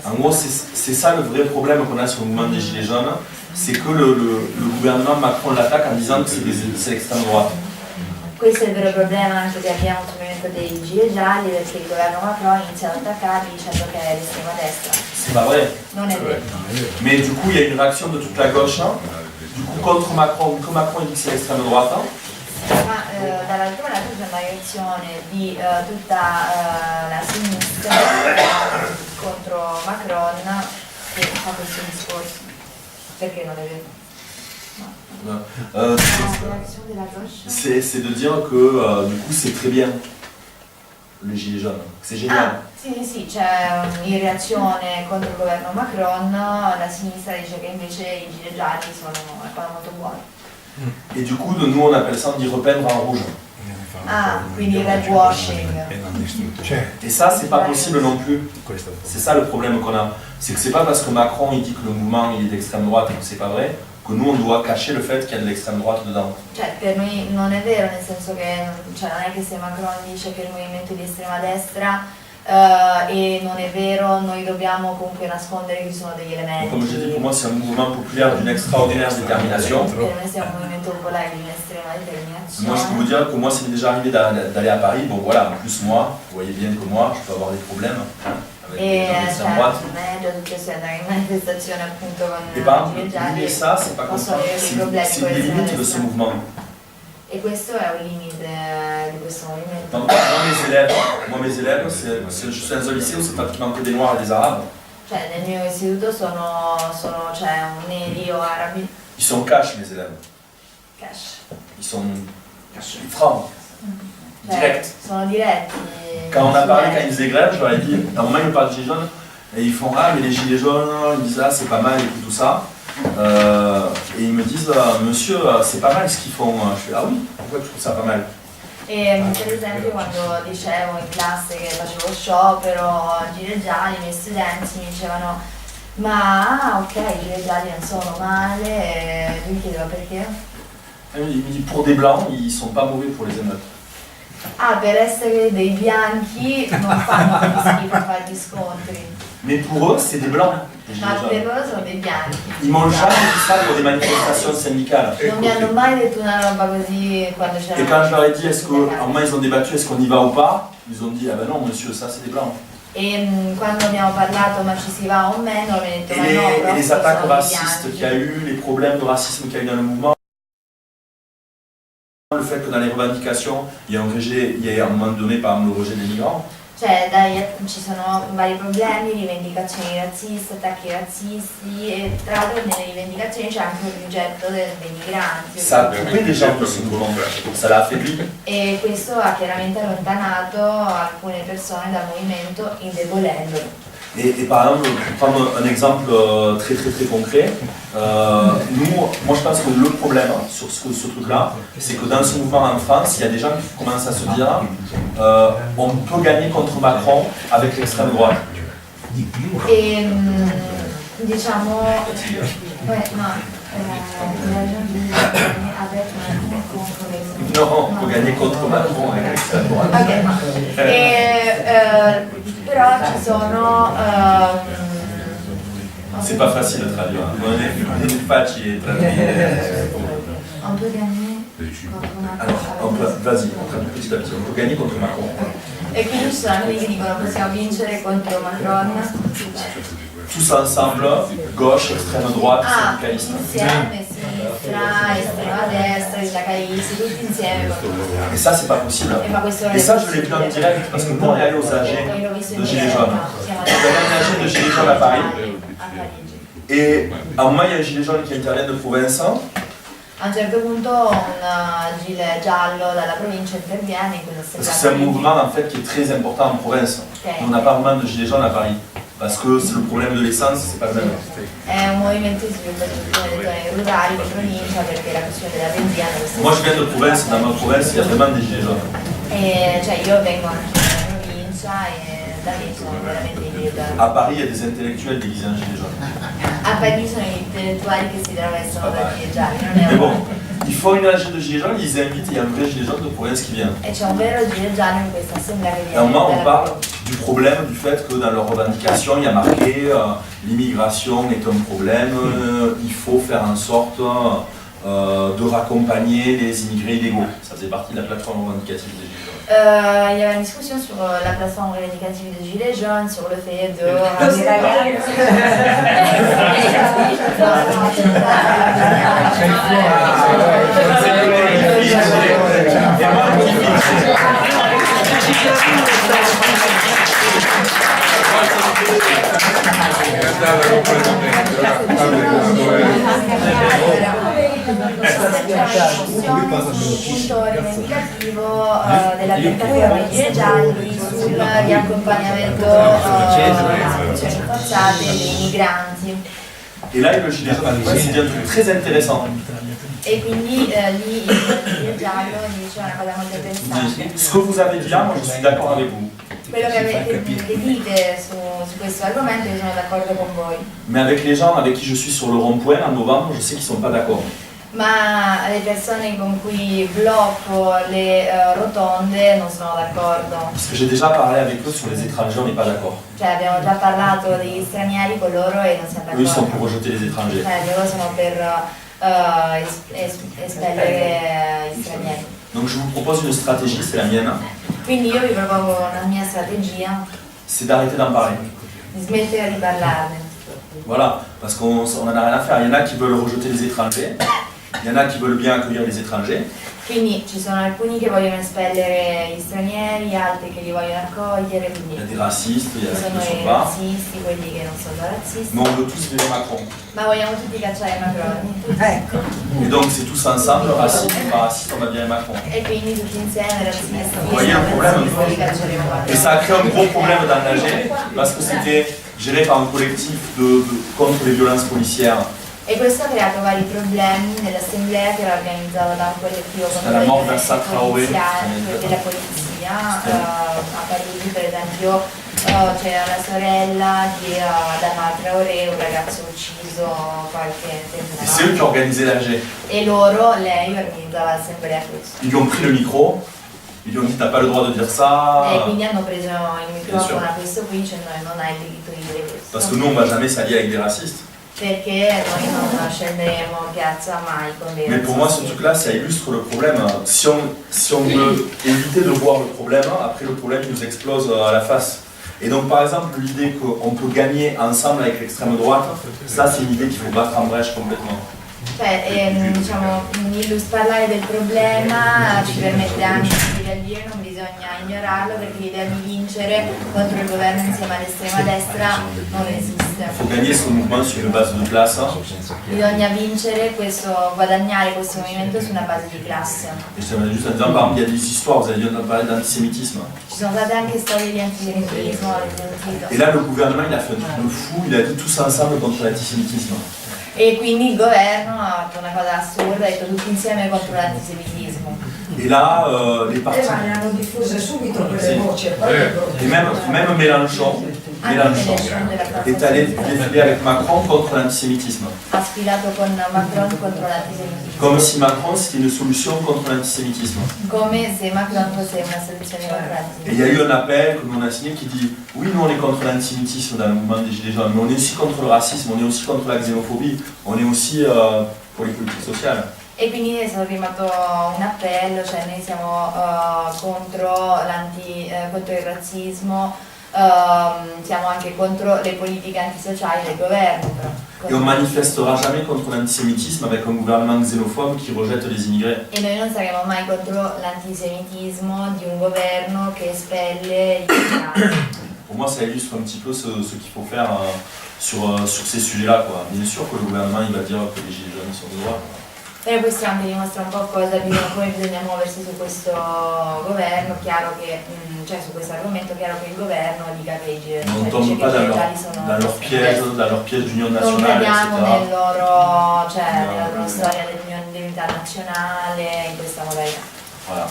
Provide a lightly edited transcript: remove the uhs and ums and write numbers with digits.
En gros, c'est ça le vrai problème qu'on a sur le mouvement des Gilets jaunes, c'est que le gouvernement Macron l'attaque en disant que c'est l'extrême droite. Questo è il vero problema anche che abbiamo sul movimento dei Gilets gialli, perché il governo Macron inizia ad attaccarli dicendo che è l'estrema destra. C'est pas vrai. Non è vero. Mais du coup, il y a une réaction de toute la gauche, hein. Du coup, contre Macron, que Macron dit que c'est l'extrême droite. Hein. Ma dall'altro lato c'è una reazione di tutta la sinistra contro Macron che fa questo discorso. Perché non è vero? C'est de dire que du coup c'est très bien le gilet jaune, c'est génial. Sì, c'è in reazione contro il governo Macron, la sinistra dice che invece i gilet gialli sono una cosa molto buona. Et du coup nous on appelle ça d'y repeindre en rouge. Ah, quindi red washing. Et ça c'est pas possible non plus. C'est ça le problème qu'on a. C'est que c'est pas parce que Macron il dit que le mouvement il est d'extrême droite et que c'est pas vrai, que nous on doit cacher le fait qu'il y a de l'extrême droite dedans. Cioè per noi non è vero, nel senso che cioè, non è che se Macron dice che il movimento è di estrema destra e non è vero, noi dobbiamo comunque nascondere che ci sono degli elementi. Comme je dis, pour moi c'est un mouvement populaire d'une extraordinaire détermination. Per noi è un movimento popolare di un'estrema determinazione. Moi je peux vous dire que moi ça m'est déjà arrivé d'aller à Paris, bon voilà, en plus moi, vous voyez bien que moi je peux avoir des problèmes. E certo, non è già tutto se andare in manifestazione appunto con Et par i exemple, gialli, ça, c'est pas comme ça, c'est une des limites de ce mouvement. E questo è un limite di questo movimento. Moi mes élèves, je suis dans un lycée où c'est pratiquement que des noirs et des arabes. Cioè nel mio istituto sono cioè, neri o arabi. Ils sont cash mes élèves. Cash. Ils sont francs, direct. Sono diretti. Quand on a parlé, quand ils faisaient grève, je leur ai dit, à un moment ils me parlent de gilets jaunes, et ils font ah mais les gilets jaunes, ils me disent ah c'est pas mal et tout ça. Et ils me disent monsieur c'est pas mal ce qu'ils font. Je fais ah oui, pourquoi tu trouves ça pas mal? E per esempio quando dicevo in classe che facevo sciopero, gilet gialli, i miei studenti mi dicevano ma ok, i gilet gialli non sono male, e lui mi chiedeva perché? Il me dit pour des blancs, ils sont pas mauvais pour les émeutes. Ah, per essere dei bianchi non fanno così schifo a fare gli scontri. Mais pour eux, c'est des blancs. Ma per loro sono dei bianchi. Ils m'ont jamais dit ça pour des manifestations syndicales. Non mi hanno mai detto una roba così quando c'era. Et quand je leur ai dit, est-ce qu'à un moment ils ont débattu, est-ce qu'on y va ou pas, ils ont dit, ah ben non monsieur, ça c'est des blancs. E quando abbiamo parlato ma ci si va o meno, mi hanno detto ma no, Et però les attaques sono racistes bianchi. qu'il y a eu, les problèmes de racisme qu'il y a eu dans le mouvement, le fait que dans les revendications, il y a un rejet, il y a à un moment donné par exemple le rejet des migrants. Cioè, ci sono vari problemi, rivendicazioni razziste, attacchi razzisti e tra l'altro nelle rivendicazioni c'è anche un rigetto dei migranti. Ça a coupé des gens de ce mouvement, ça l'a affaibli. E questo ha chiaramente allontanato alcune persone dal movimento, indebolendolo. Et par exemple, pour prendre un exemple très concret, moi je pense que le problème sur ce truc-là, c'est que dans ce mouvement en France, il y a des gens qui commencent à se dire on peut gagner contre Macron avec l'extrême droite. E diciamo, Non, on peut gagner contre Macron avec l'extrême droite. Ok, però ci sono. C'est pas facile à traduire. On est facile à traduire. On peut gagner contre Macron. Vas-y, on traduit petit à petit. On peut gagner contre Macron. E quindi ci sono quelli che dicono possiamo vincere contro Macron. Tous ensemble, gauche, extrême droite, syndicaliste. Insieme, sinistra, estrema destra, sindacalisti, tutti insieme. Et ça, c'est pas possible. Et ça, je l'ai vu en direct parce que nous, on est allé aux AG de Gilets jaunes. On est allé à AG de Gilets jaunes à Paris. Et à un moment, il y a un gilet jaune qui intervient de province. A un certo punto un gilet giallo dalla provincia interviene in questa Parce que c'est un mouvement en fait qui est très important en province. On n'a pas vraiment de gilets jaunes à Paris. Parce que c'est le problème de l'essence, c'est pas le même. È un movimento di sviluppo nelle zone rurali di provincia perché la questione della benzina. Moi je viens de province, dans ma province il y a vraiment des gilets jaunes. E cioè io vengo anche dalla provincia e da lì sono veramente i gilet gialli. À Paris il y a des intellectuels déguisés en gilets jaunes. A Parigi sono gli intellettuali che si travestono da gilet gialli, non è Mais bon, un... ils font une AG de gilets jaunes, ils invitent, il y a un vrai gilet jaune de province qui vient. E c'è un vero gilet giallo in questa assemblea che Et à un moment on viene parle du problème du fait que dans leurs revendications, il y a marqué l'immigration est un problème, il faut faire en sorte de raccompagner les immigrés illégaux. Ça faisait partie de la plateforme revendicative des Gilets jaunes. Il y avait une discussion sur la plateforme revendicative des Gilets jaunes, sur le fait de punto rivendicativo della trattativa dei Gilets gialli sul riaccompagnamento delle esecuzioni forzate dei migranti. Et là, le Gilet jaune a dit un truc très intéressant. E quindi lì il Gilet giallo dice una cosa molto interessante. Ce que vous avez dit là, moi je suis d'accord avec vous. Quello che dite su questo argomento, io sono d'accordo con voi. Mais avec les gens avec qui je suis sur le rond-point en novembre, je sais qu'ils ne sont pas d'accord. Ma le persone con cui blocco le rotonde non sono d'accordo. Parce que j'ai déjà parlé avec eux sur les étrangers, on n'est pas d'accord. Cioè abbiamo già parlato degli stranieri con loro e non siamo d'accordo. Eux, ils sont pour rejeter les étrangers. Loro sono per espellere gli stranieri. Donc je vous propose une stratégie, c'est la mienne. Quindi io vi propongo una mia strategia, C'est d'arrêter d'en parler. di smettere di parlarne. Voilà, parce qu'on n'en a rien à faire. Il y en a qui veulent rejeter les étrangers, il y en a qui veulent bien accueillir les étrangers. Quindi ci sono alcuni che vogliono espellere gli stranieri, altri che li vogliono accogliere, quindi Il y a des racistes, il y ci a ceux qui sono ne sont i pas. razzisti, quelli che non sono razzisti, Mais on veut tous virer Macron. ma vogliamo tutti cacciare Macron. Et donc c'est tous ensemble, racistes ou pas racistes, on va virer Macron. E quindi tutti insieme, razzisti, voyez un problème, li cacceremo. Et ça a créé un gros problème dans l'AG, parce que c'était géré par un collectif contre les violences policières. E questo ha creato vari problemi nell'assemblea che era organizzata da un collettivo contro la le morte violenze d'Assad Traoré. della polizia. A Parigi per esempio c'era la sorella di Adama Traoré, un ragazzo ucciso qualche tempo Et c'est eux qui ont organisé l'AG. E lei organizzava l'assemblea questo. Ils lui ont pris le micro, ils lui ont dit t'as pas le droit de dire ça. E quindi hanno preso il microfono a questo qui dicendo non hai il diritto di dire questo. Parce que nous on va jamais s'allier avec des racistes. Perché noi non scenderemo in piazza mai con dei Mais pour moi ce truc là ça illustre le problème. Si on veut éviter de voir le problème, après le problème nous explose à la face. Et donc par exemple l'idée qu'on peut gagner ensemble avec l'extrême droite, ça c'est une idée qu'il faut battre en brèche complètement. Cioè, diciamo, parlare del problema ci permette anche di dire non bisogna ignorarlo perché l'idea di vincere contro il governo insieme all'estrema destra non esiste. Il faut gagner ce mouvement sur une base de classe. Bisogna vincere guadagnare questo movimento su una base di classe. Et je termine juste en disant, par exemple, il y a des histoires, vous avez dû entendre parler d'antisémitisme. Ci sono state anche storie di antisemitismo, ad esempio. Et là le gouvernement il a fait un truc de fou, il a dit tous ensemble contre l'antisémitisme. E quindi il governo ha fatto una cosa assurda, ha detto tutti insieme contro l'antisemitismo. Et là, les partis. Ma ne hanno diffuse subito quelle voci. E poi Et même Mélenchon est allé défiler avec Macron contre l'antisémitisme. Ha sfilato con Macron contro l'antisemitismo. Comme si Macron c'était une solution contre l'antisémitisme. Come se Macron fosse una soluzione contro Et il y a l'antisemitismo. eu un appel que nous on a signé qui dit oui, nous on est contre l'antisémitisme dans le mouvement des Gilets jaunes, mais on est aussi contre le racisme, on est aussi contre la xénophobie, on est aussi pour les politiques sociales. E quindi è stato firmato un appello, cioè noi siamo contro il razzismo, siamo anche contro le politiche antisociali del governo. Et on manifestera jamais contre l'antisémitisme avec un gouvernement xénophobe qui rejette les immigrés. E noi non saremo mai contro l'antisemitismo di un governo che espelle gli immigrati. Pour moi, ça illustre un petit peu ce qu'il faut faire sur ces sujets-là. Bien sûr que le gouvernement il va dire que les Gilets jaunes sont de droite. E questo anche dimostra un po' come bisogna muoversi su questo governo, chiaro che, cioè su questo argomento, chiaro che il governo dica che i Non tombe pas dans leur piège d'union non nationale, cadiamo etc. nella loro storia dell'unità nazionale, in questa modalità. Voilà.